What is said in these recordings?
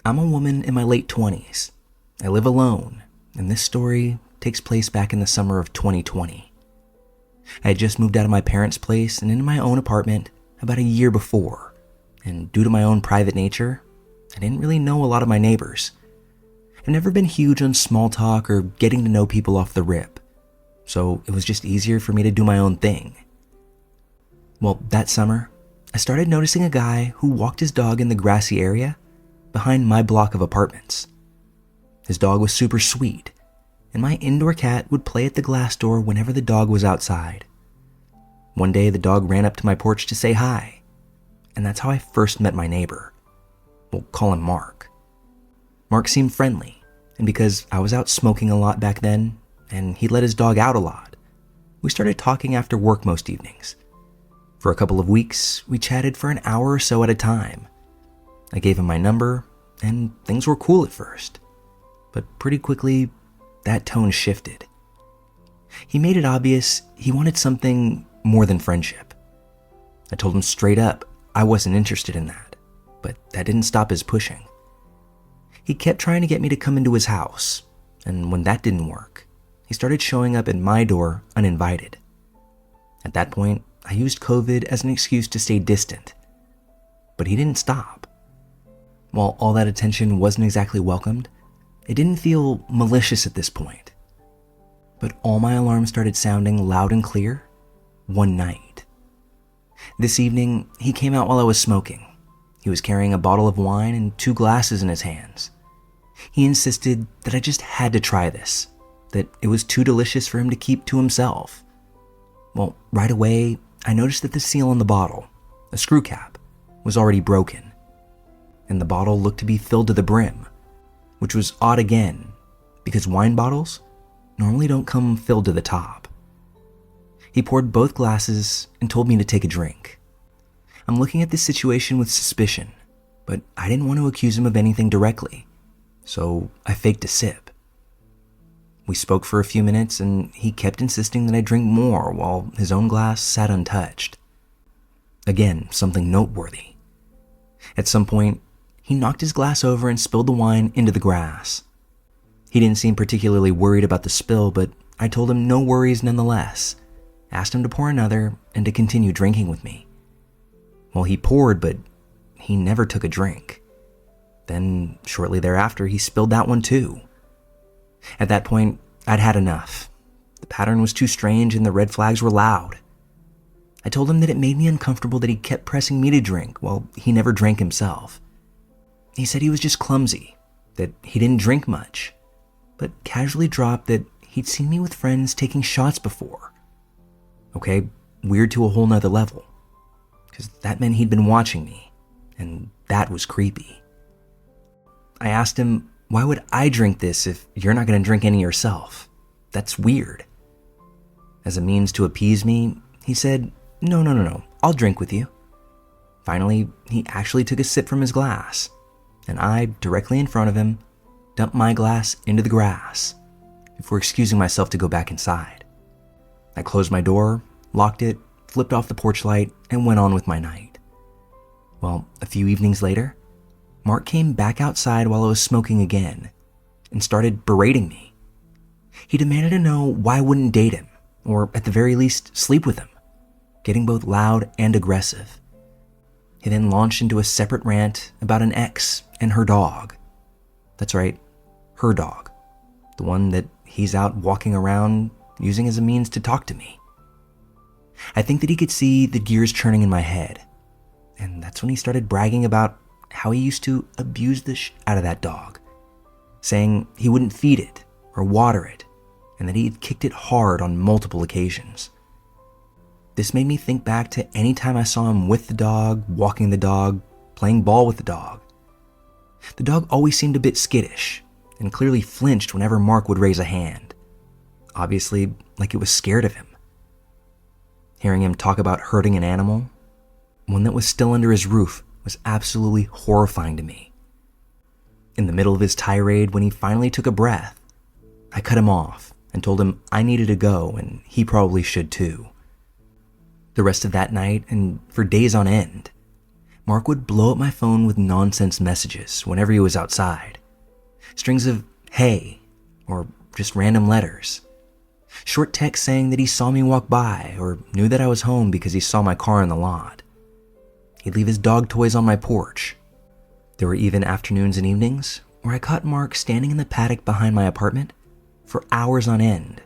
I'm a woman in my late 20s. I live alone, and this story takes place back in the summer of 2020. I had just moved out of my parents' place and into my own apartment about a year before, and due to my own private nature, I didn't really know a lot of my neighbors. I've never been huge on small talk or getting to know people off the rip, so it was just easier for me to do my own thing. Well, that summer, I started noticing a guy who walked his dog in the grassy area behind my block of apartments. His dog was super sweet, and my indoor cat would play at the glass door whenever the dog was outside. One day, the dog ran up to my porch to say hi, and that's how I first met my neighbor. We'll call him Mark. Mark seemed friendly, and because I was out smoking a lot back then, and he let his dog out a lot, we started talking after work most evenings. For a couple of weeks, we chatted for an hour or so at a time. I gave him my number, and things were cool at first. But pretty quickly, that tone shifted. He made it obvious he wanted something more than friendship. I told him straight up I wasn't interested in that, but that didn't stop his pushing. He kept trying to get me to come into his house, and when that didn't work, he started showing up at my door uninvited. At that point, I used COVID as an excuse to stay distant, but he didn't stop. While all that attention wasn't exactly welcomed, it didn't feel malicious at this point. But all my alarms started sounding loud and clear one night. This evening, he came out while I was smoking. He was carrying a bottle of wine and 2 glasses in his hands. He insisted that I just had to try this, that it was too delicious for him to keep to himself. Well, right away, I noticed that the seal on the bottle, a screw cap, was already broken, and the bottle looked to be filled to the brim, which was odd again, because wine bottles normally don't come filled to the top. He poured both glasses and told me to take a drink. I'm looking at this situation with suspicion, but I didn't want to accuse him of anything directly, so I faked a sip. We spoke for a few minutes, and he kept insisting that I drink more while his own glass sat untouched. Again, something noteworthy. At some point, he knocked his glass over and spilled the wine into the grass. He didn't seem particularly worried about the spill, but I told him no worries nonetheless, asked him to pour another and to continue drinking with me. Well, he poured, but he never took a drink. Then, shortly thereafter, he spilled that one too. At that point, I'd had enough. The pattern was too strange and the red flags were loud. I told him that it made me uncomfortable that he kept pressing me to drink while he never drank himself. He said he was just clumsy, that he didn't drink much, but casually dropped that he'd seen me with friends taking shots before. Okay, weird to a whole nother level, because that meant he'd been watching me, and that was creepy. I asked him, why would I drink this if you're not going to drink any yourself? That's weird. As a means to appease me, he said, No, I'll drink with you. Finally, he actually took a sip from his glass, and I, directly in front of him, dumped my glass into the grass before excusing myself to go back inside. I closed my door, locked it, flipped off the porch light, and went on with my night. Well, a few evenings later, Mark came back outside while I was smoking again and started berating me. He demanded to know why I wouldn't date him, or at the very least, sleep with him, getting both loud and aggressive. He then launched into a separate rant about an ex and her dog. That's right, her dog. The one that he's out walking around using as a means to talk to me. I think that he could see the gears churning in my head, and that's when he started bragging about how he used to abuse the out of that dog, saying he wouldn't feed it or water it, and that he had kicked it hard on multiple occasions. This made me think back to any time I saw him with the dog, walking the dog, playing ball with the dog. The dog always seemed a bit skittish, and clearly flinched whenever Mark would raise a hand, obviously like it was scared of him. Hearing him talk about hurting an animal, one that was still under his roof, was absolutely horrifying to me. In the middle of his tirade, when he finally took a breath, I cut him off and told him I needed to go and he probably should too. The rest of that night, and for days on end, Mark would blow up my phone with nonsense messages whenever he was outside. Strings of "hey" or just random letters. Short texts saying that he saw me walk by or knew that I was home because he saw my car in the lot. He'd leave his dog toys on my porch. There were even afternoons and evenings where I caught Mark standing in the paddock behind my apartment for hours on end,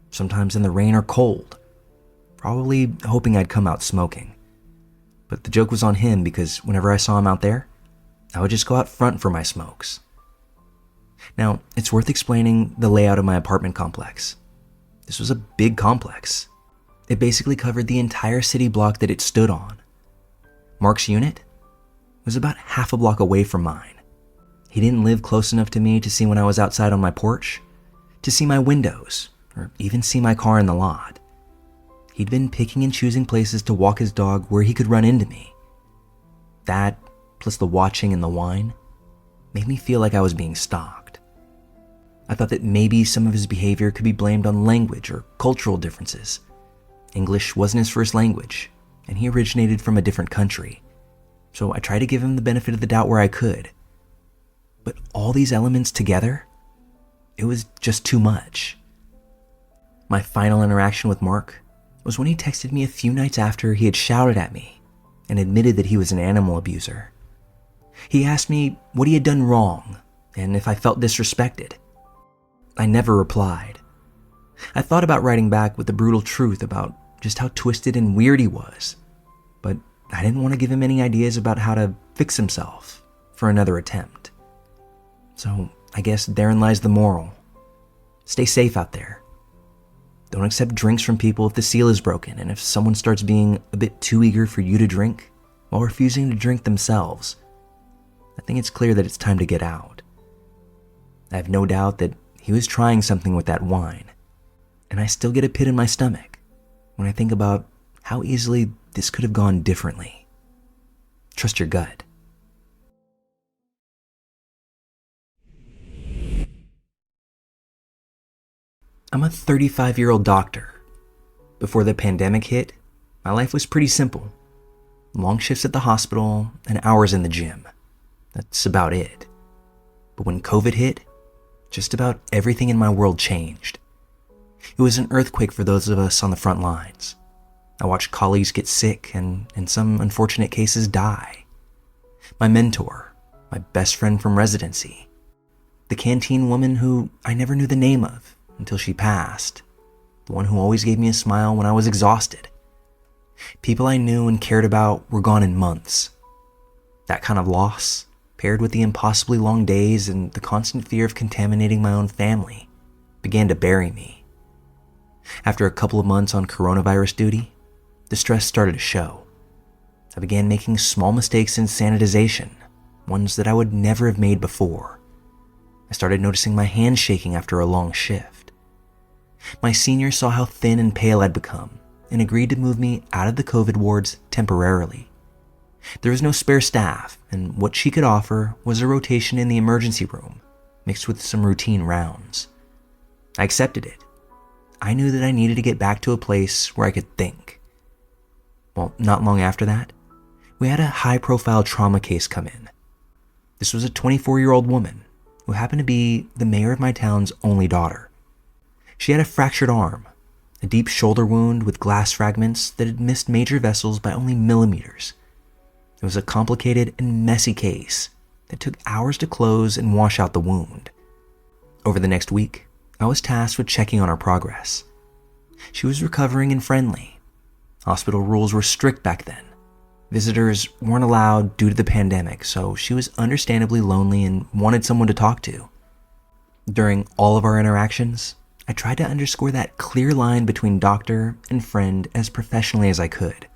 sometimes in the rain or cold, probably hoping I'd come out smoking. But the joke was on him because whenever I saw him out there, I would just go out front for my smokes. Now, it's worth explaining the layout of my apartment complex. This was a big complex. It basically covered the entire city block that it stood on. Mark's unit was about half a block away from mine. He didn't live close enough to me to see when I was outside on my porch, to see my windows, or even see my car in the lot. He'd been picking and choosing places to walk his dog where he could run into me. That, plus the watching and the wine, made me feel like I was being stalked. I thought that maybe some of his behavior could be blamed on language or cultural differences. English wasn't his first language, and he originated from a different country. So I tried to give him the benefit of the doubt where I could. But all these elements together, it was just too much. My final interaction with Mark was when he texted me a few nights after he had shouted at me and admitted that he was an animal abuser. He asked me what he had done wrong and if I felt disrespected. I never replied. I thought about writing back with the brutal truth about just how twisted and weird he was, but I didn't want to give him any ideas about how to fix himself for another attempt. So I guess therein lies the moral. Stay safe out there. Don't accept drinks from people if the seal is broken and if someone starts being a bit too eager for you to drink while refusing to drink themselves. I think it's clear that it's time to get out. I have no doubt that he was trying something with that wine, and I still get a pit in my stomach when I think about how easily this could have gone differently. Trust your gut. I'm a 35-year-old doctor. Before the pandemic hit, my life was pretty simple. Long shifts at the hospital and hours in the gym. That's about it. But when COVID hit, just about everything in my world changed. It was an earthquake for those of us on the front lines. I watched colleagues get sick and, in some unfortunate cases, die. My mentor, my best friend from residency, the canteen woman who I never knew the name of until she passed, the one who always gave me a smile when I was exhausted. People I knew and cared about were gone in months. That kind of loss, paired with the impossibly long days and the constant fear of contaminating my own family, began to bury me. After a couple of months on coronavirus duty, the stress started to show. I began making small mistakes in sanitization, ones that I would never have made before. I started noticing my hands shaking after a long shift. My seniors saw how thin and pale I'd become and agreed to move me out of the COVID wards temporarily. There was no spare staff, and what she could offer was a rotation in the emergency room, mixed with some routine rounds. I accepted it. I knew that I needed to get back to a place where I could think. Well, not long after that, we had a high-profile trauma case come in. This was a 24-year-old woman who happened to be the mayor of my town's only daughter. She had a fractured arm, a deep shoulder wound with glass fragments that had missed major vessels by only millimeters. It was a complicated and messy case that took hours to close and wash out the wound. Over the next week, I was tasked with checking on her progress. She was recovering and friendly. Hospital rules were strict back then. Visitors weren't allowed due to the pandemic, so she was understandably lonely and wanted someone to talk to. During all of our interactions, I tried to underscore that clear line between doctor and friend as professionally as I could.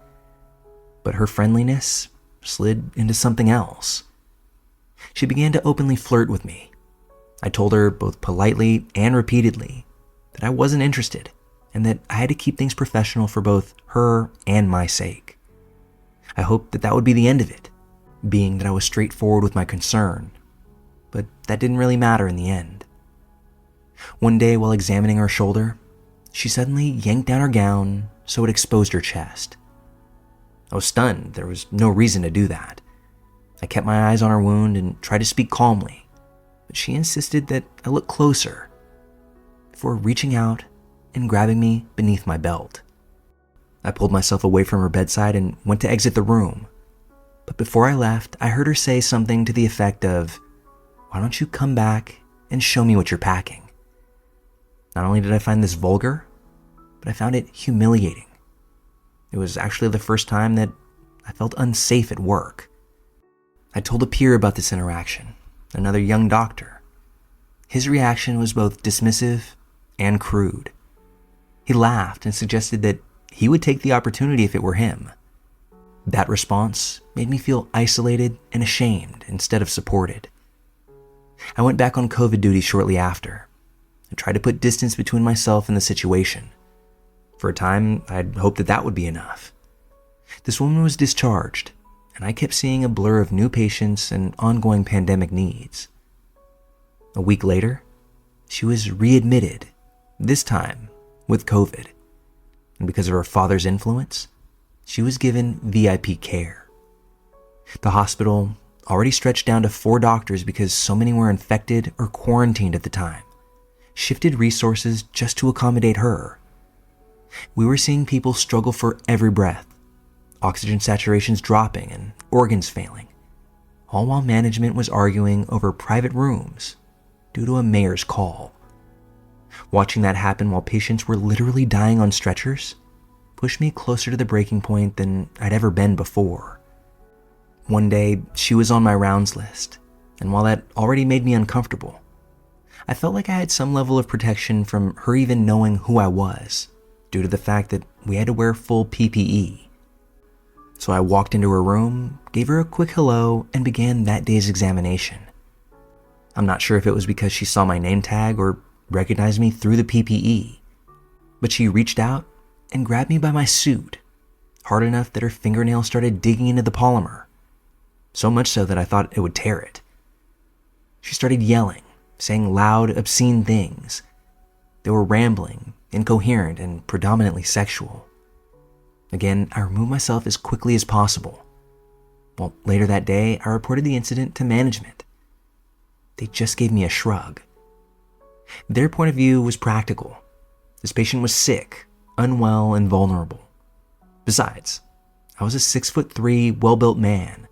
But her friendliness slid into something else. She began to openly flirt with me. I told her both politely and repeatedly that I wasn't interested and that I had to keep things professional for both her and my sake. I hoped that that would be the end of it, being that I was straightforward with my concern, but that didn't really matter in the end. One day while examining her shoulder, she suddenly yanked down her gown so it exposed her chest. I was stunned. There was no reason to do that. I kept my eyes on her wound and tried to speak calmly, but she insisted that I look closer before reaching out and grabbing me beneath my belt. I pulled myself away from her bedside and went to exit the room. But before I left, I heard her say something to the effect of, "Why don't you come back and show me what you're packing?" Not only did I find this vulgar, but I found it humiliating. It was actually the first time that I felt unsafe at work. I told a peer about this interaction, another young doctor. His reaction was both dismissive and crude. He laughed and suggested that he would take the opportunity if it were him. That response made me feel isolated and ashamed instead of supported. I went back on COVID duty shortly after and tried to put distance between myself and the situation. For a time, I'd hoped that that would be enough. This woman was discharged, and I kept seeing a blur of new patients and ongoing pandemic needs. A week later, she was readmitted, this time with COVID. And because of her father's influence, she was given VIP care. The hospital, already stretched down to 4 doctors because so many were infected or quarantined at the time, shifted resources just to accommodate her. We were seeing people struggle for every breath, oxygen saturations dropping and organs failing, all while management was arguing over private rooms due to a mayor's call. Watching that happen while patients were literally dying on stretchers pushed me closer to the breaking point than I'd ever been before. One day, she was on my rounds list, and while that already made me uncomfortable, I felt like I had some level of protection from her even knowing who I was, due to the fact that we had to wear full PPE. So I walked into her room, gave her a quick hello, and began that day's examination. I'm not sure if it was because she saw my name tag or recognized me through the PPE, but she reached out and grabbed me by my suit, hard enough that her fingernails started digging into the polymer, so much so that I thought it would tear it. She started yelling, saying loud, obscene things. They were rambling, incoherent, and predominantly sexual. Again, I removed myself as quickly as possible. Well, later that day, I reported the incident to management. They just gave me a shrug. Their point of view was practical. This patient was sick, unwell, and vulnerable. Besides, I was a 6'3", well-built man.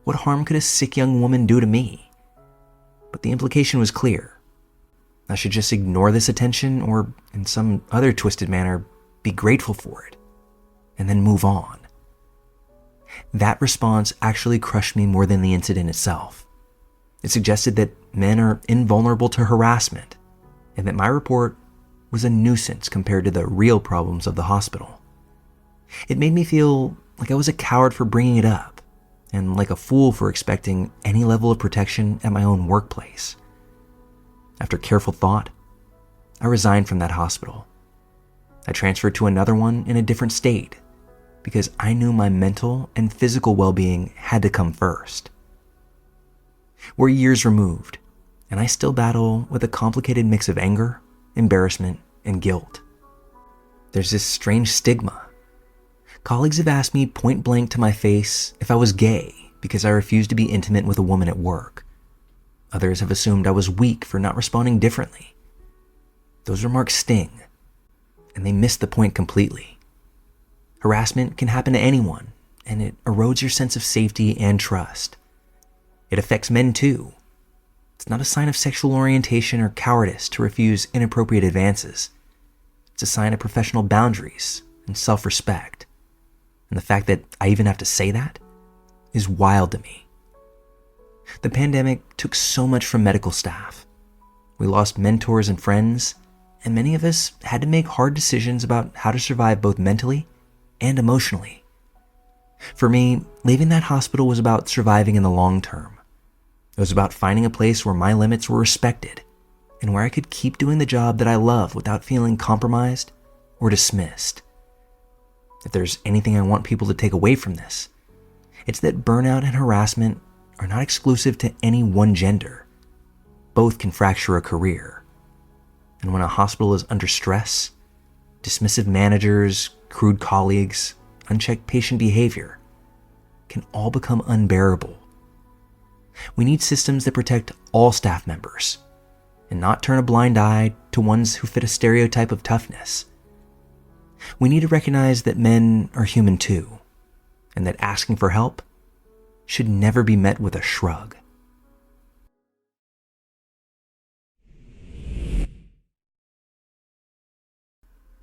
What harm could a sick young woman do to me? But the implication was clear. I should just ignore this attention or, in some other twisted manner, be grateful for it, and then move on. That response actually crushed me more than the incident itself. It suggested that men are invulnerable to harassment, and that my report was a nuisance compared to the real problems of the hospital. It made me feel like I was a coward for bringing it up, and like a fool for expecting any level of protection at my own workplace. After careful thought, I resigned from that hospital. I transferred to another one in a different state because I knew my mental and physical well-being had to come first. We're years removed, and I still battle with a complicated mix of anger, embarrassment, and guilt. There's this strange stigma. Colleagues have asked me point blank to my face if I was gay because I refused to be intimate with a woman at work. Others have assumed I was weak for not responding differently. Those remarks sting, and they miss the point completely. Harassment can happen to anyone, and it erodes your sense of safety and trust. It affects men too. It's not a sign of sexual orientation or cowardice to refuse inappropriate advances. It's a sign of professional boundaries and self-respect. And the fact that I even have to say that is wild to me. The pandemic took so much from medical staff. We lost mentors and friends, and many of us had to make hard decisions about how to survive both mentally and emotionally. For me, leaving that hospital was about surviving in the long term. It was about finding a place where my limits were respected and where I could keep doing the job that I love without feeling compromised or dismissed. If there's anything I want people to take away from this, it's that burnout and harassment are not exclusive to any one gender. Both can fracture a career. And when a hospital is under stress, dismissive managers, crude colleagues, unchecked patient behavior can all become unbearable We need systems that protect all staff members and not turn a blind eye to ones who fit a stereotype of toughness. We need to recognize that men are human too, and that asking for help should never be met with a shrug.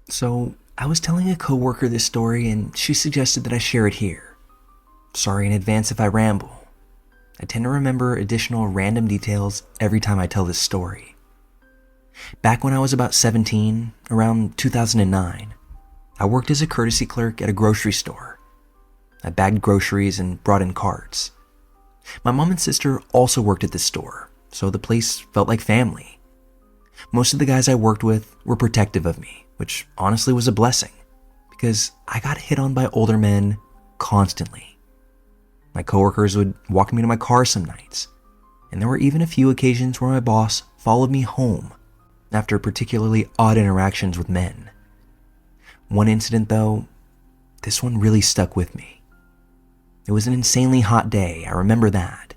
So, I was telling a coworker this story and she suggested that I share it here. Sorry in advance if I ramble. I tend to remember additional random details every time I tell this story. Back when I was about 17, around 2009, I worked as a courtesy clerk at a grocery store. I bagged groceries and brought in carts. My mom and sister also worked at this store, so the place felt like family. Most of the guys I worked with were protective of me, which honestly was a blessing, because I got hit on by older men constantly. My coworkers would walk me to my car some nights, and there were even a few occasions where my boss followed me home after particularly odd interactions with men. One incident though, this one really stuck with me. It was an insanely hot day, I remember that.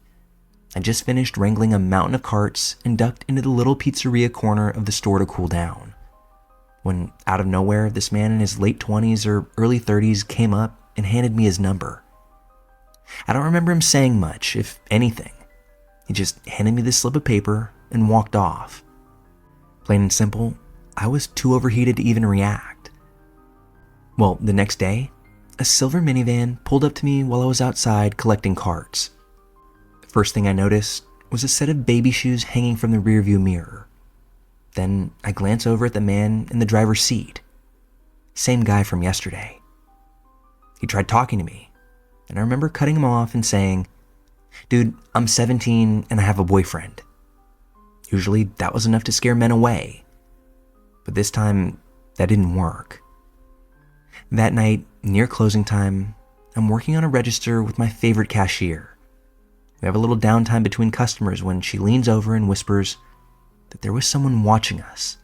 I just finished wrangling a mountain of carts and ducked into the little pizzeria corner of the store to cool down, when out of nowhere, this man in his late 20s or early 30s came up and handed me his number. I don't remember him saying much, if anything. He just handed me this slip of paper and walked off. Plain and simple, I was too overheated to even react. Well, the next day, a silver minivan pulled up to me while I was outside collecting carts. The first thing I noticed was a set of baby shoes hanging from the rearview mirror. Then I glance over at the man in the driver's seat. Same guy from yesterday. He tried talking to me, and I remember cutting him off and saying, "Dude, I'm 17 and I have a boyfriend." Usually that was enough to scare men away, but this time that didn't work. That night, near closing time, I'm working on a register with my favorite cashier. We have a little downtime between customers when she leans over and whispers that there was someone watching us.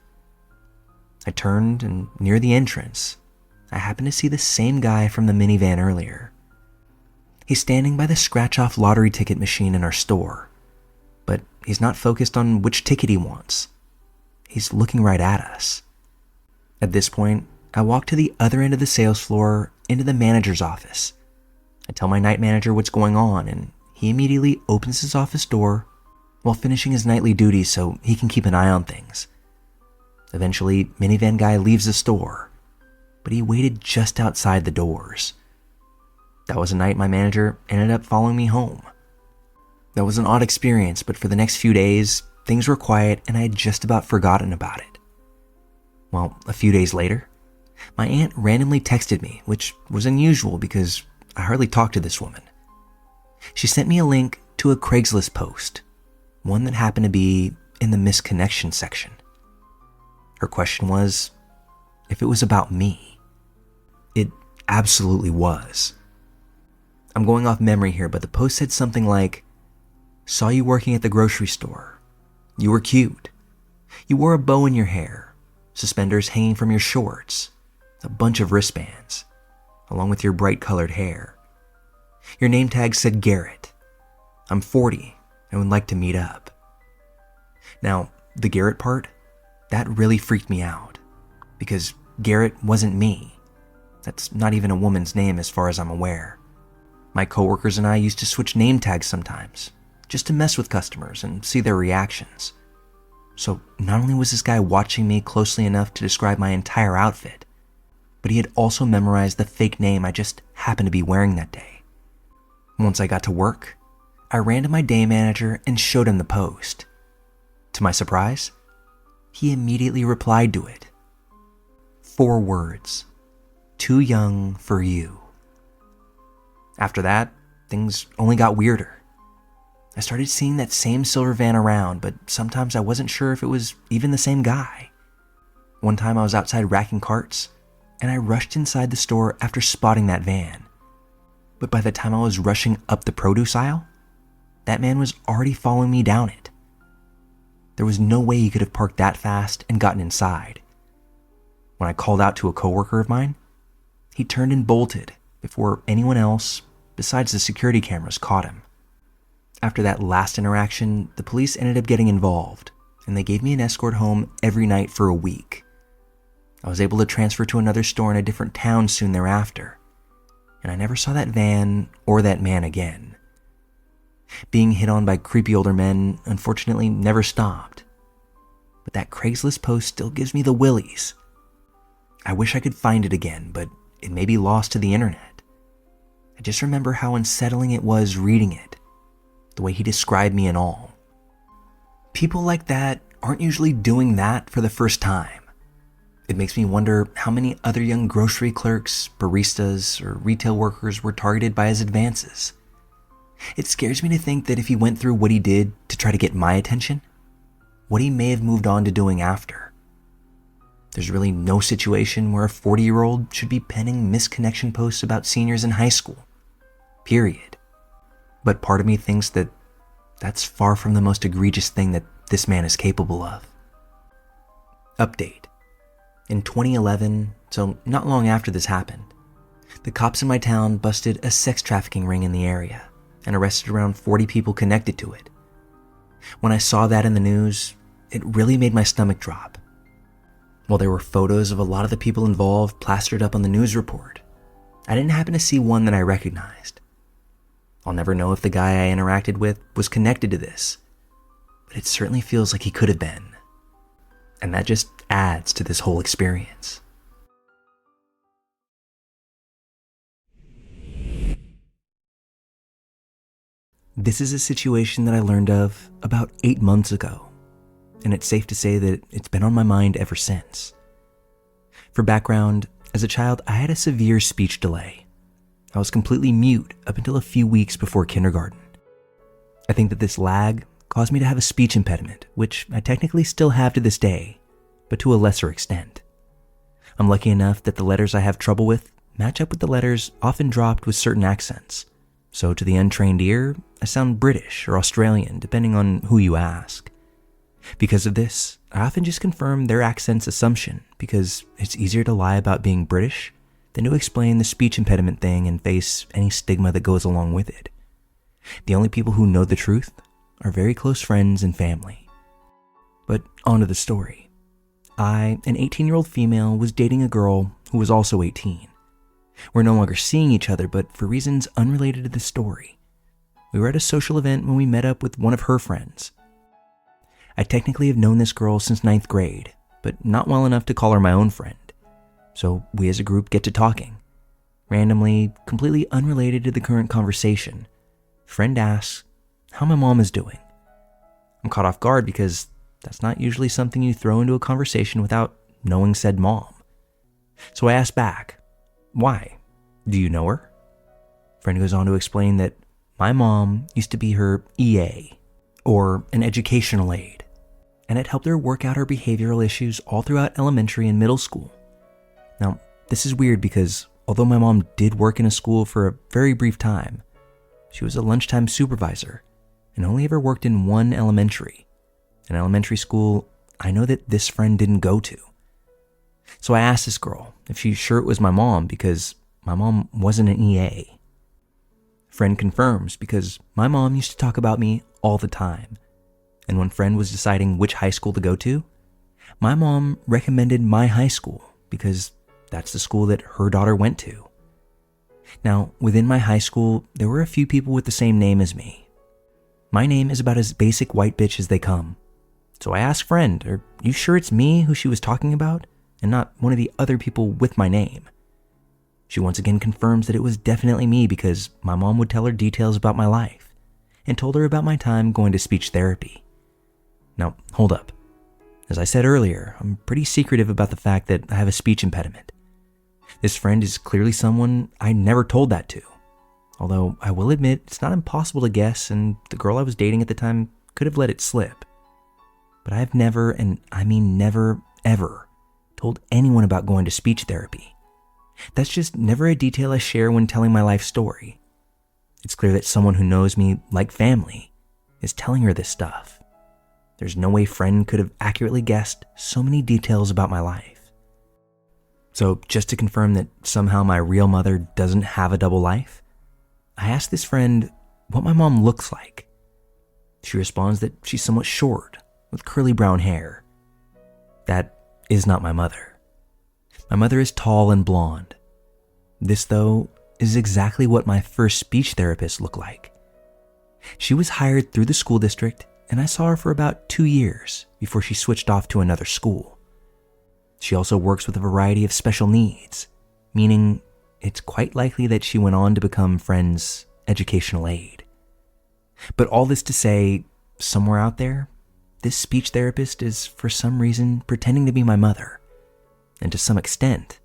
I turned, and near the entrance, I happened to see the same guy from the minivan earlier. He's standing by the scratch-off lottery ticket machine in our store, but he's not focused on which ticket he wants. He's looking right at us. At this point, I walk to the other end of the sales floor into the manager's office. I tell my night manager what's going on, and he immediately opens his office door while finishing his nightly duties so he can keep an eye on things. Eventually, minivan guy leaves the store, but he waited just outside the doors. That was a night my manager ended up following me home. That was an odd experience, but for the next few days, things were quiet and I had just about forgotten about it. Well, a few days later, my aunt randomly texted me, which was unusual because I hardly talked to this woman. She sent me a link to a Craigslist post, one that happened to be in the missed connection section. Her question was if it was about me. It absolutely was. I'm going off memory here, but the post said something like, "Saw you working at the grocery store. You were cute. You wore a bow in your hair, suspenders hanging from your shorts, a bunch of wristbands, along with your bright colored hair. Your name tag said Garrett. I'm 40 and would like to meet up." Now, the Garrett part, that really freaked me out, because Garrett wasn't me. That's not even a woman's name as far as I'm aware. My coworkers and I used to switch name tags sometimes, just to mess with customers and see their reactions. So not only was this guy watching me closely enough to describe my entire outfit, but he had also memorized the fake name I just happened to be wearing that day. Once I got to work, I ran to my day manager and showed him the post. To my surprise, he immediately replied to it. 4 words: "Too young for you." After that, things only got weirder. I started seeing that same silver van around, but sometimes I wasn't sure if it was even the same guy. One time I was outside racking carts, and I rushed inside the store after spotting that van. But by the time I was rushing up the produce aisle, that man was already following me down it. There was no way he could have parked that fast and gotten inside. When I called out to a coworker of mine, he turned and bolted before anyone else, besides the security cameras, caught him. After that last interaction, the police ended up getting involved, and they gave me an escort home every night for a week. I was able to transfer to another store in a different town soon thereafter, and I never saw that van or that man again. Being hit on by creepy older men unfortunately never stopped, but that Craigslist post still gives me the willies. I wish I could find it again, but it may be lost to the internet. I just remember how unsettling it was reading it, the way he described me and all. People like that aren't usually doing that for the first time. It makes me wonder how many other young grocery clerks, baristas, or retail workers were targeted by his advances. It scares me to think that if he went through what he did to try to get my attention, what he may have moved on to doing after. There's really no situation where a 40-year-old should be penning misconnection posts about seniors in high school. Period. But part of me thinks that that's far from the most egregious thing that this man is capable of. Update. In 2011, so not long after this happened, the cops in my town busted a sex trafficking ring in the area and arrested around 40 people connected to it. When I saw that in the news, it really made my stomach drop. While there were photos of a lot of the people involved plastered up on the news report, I didn't happen to see one that I recognized. I'll never know if the guy I interacted with was connected to this, but it certainly feels like he could have been. And that just adds to this whole experience. This is a situation that I learned of about 8 months ago, and it's safe to say that it's been on my mind ever since. For background, as a child, I had a severe speech delay. I was completely mute up until a few weeks before kindergarten. I think that this lag caused me to have a speech impediment, which I technically still have to this day, but to a lesser extent. I'm lucky enough that the letters I have trouble with match up with the letters often dropped with certain accents. So to the untrained ear, I sound British or Australian, depending on who you ask. Because of this, I often just confirm their accent's assumption, because it's easier to lie about being British than to explain the speech impediment thing and face any stigma that goes along with it. The only people who know the truth are very close friends and family. But on to the story. I, an 18-year-old female, was dating a girl who was also 18. We're no longer seeing each other, but for reasons unrelated to the story. We were at a social event when we met up with one of her friends. I technically have known this girl since 9th grade, but not well enough to call her my own friend. So we as a group get to talking. Randomly, completely unrelated to the current conversation, friend asks how my mom is doing. I'm caught off guard because that's not usually something you throw into a conversation without knowing said mom. So I ask back, why? Do you know her? Friend goes on to explain that my mom used to be her EA, or an educational aide, and it helped her work out her behavioral issues all throughout elementary and middle school. Now, this is weird because although my mom did work in a school for a very brief time, she was a lunchtime supervisor and only ever worked in one elementary, an elementary school I know that this friend didn't go to. So I asked this girl if she's sure it was my mom because my mom wasn't an EA. Friend confirms because my mom used to talk about me all the time. And when friend was deciding which high school to go to, my mom recommended my high school because that's the school that her daughter went to. Now, within my high school, there were a few people with the same name as me. My name is about as basic white bitch as they come. So I asked friend, are you sure it's me who she was talking about and not one of the other people with my name? She once again confirms that it was definitely me because my mom would tell her details about my life and told her about my time going to speech therapy. Now, hold up. As I said earlier, I'm pretty secretive about the fact that I have a speech impediment. This friend is clearly someone I never told that to. Although I will admit it's not impossible to guess, and the girl I was dating at the time could have let it slip. But I've never, and I mean never, ever, told anyone about going to speech therapy. That's just never a detail I share when telling my life story. It's clear that someone who knows me like family is telling her this stuff. There's no way friend could have accurately guessed so many details about my life. So just to confirm that somehow my real mother doesn't have a double life, I asked this friend what my mom looks like She responds that she's somewhat short, with curly brown hair. That is not my mother. My mother is tall and blonde. This, though, is exactly what my first speech therapist looked like. She was hired through the school district, and I saw her for about 2 years before she switched off to another school. She also works with a variety of special needs, meaning it's quite likely that she went on to become Friends' educational aide. But all this to say, somewhere out there, this speech therapist is for some reason pretending to be my mother, and to some extent,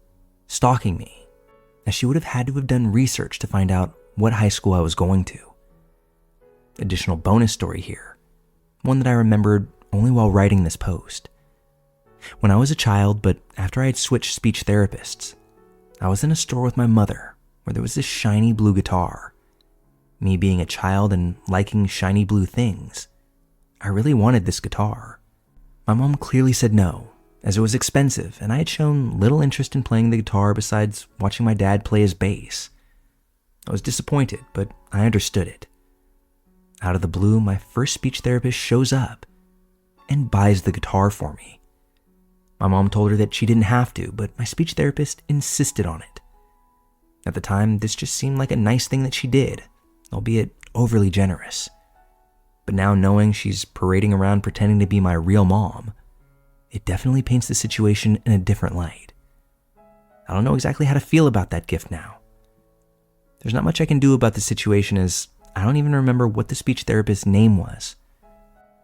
stalking me, as she would have had to have done research to find out what high school I was going to. Additional bonus story here, one that I remembered only while writing this post. When I was a child, but after I had switched speech therapists, I was in a store with my mother where there was this shiny blue guitar. Me being a child and liking shiny blue things, I really wanted this guitar. My mom clearly said no, as it was expensive and I had shown little interest in playing the guitar besides watching my dad play his bass. I was disappointed, but I understood it. Out of the blue, my first speech therapist shows up and buys the guitar for me. My mom told her that she didn't have to, but my speech therapist insisted on it. At the time, this just seemed like a nice thing that she did, albeit overly generous. But now knowing she's parading around pretending to be my real mom, it definitely paints the situation in a different light. I don't know exactly how to feel about that gift now. There's not much I can do about the situation, as I don't even remember what the speech therapist's name was.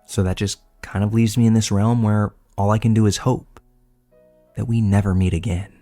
So that just kind of leaves me in this realm where all I can do is hope that we never meet again.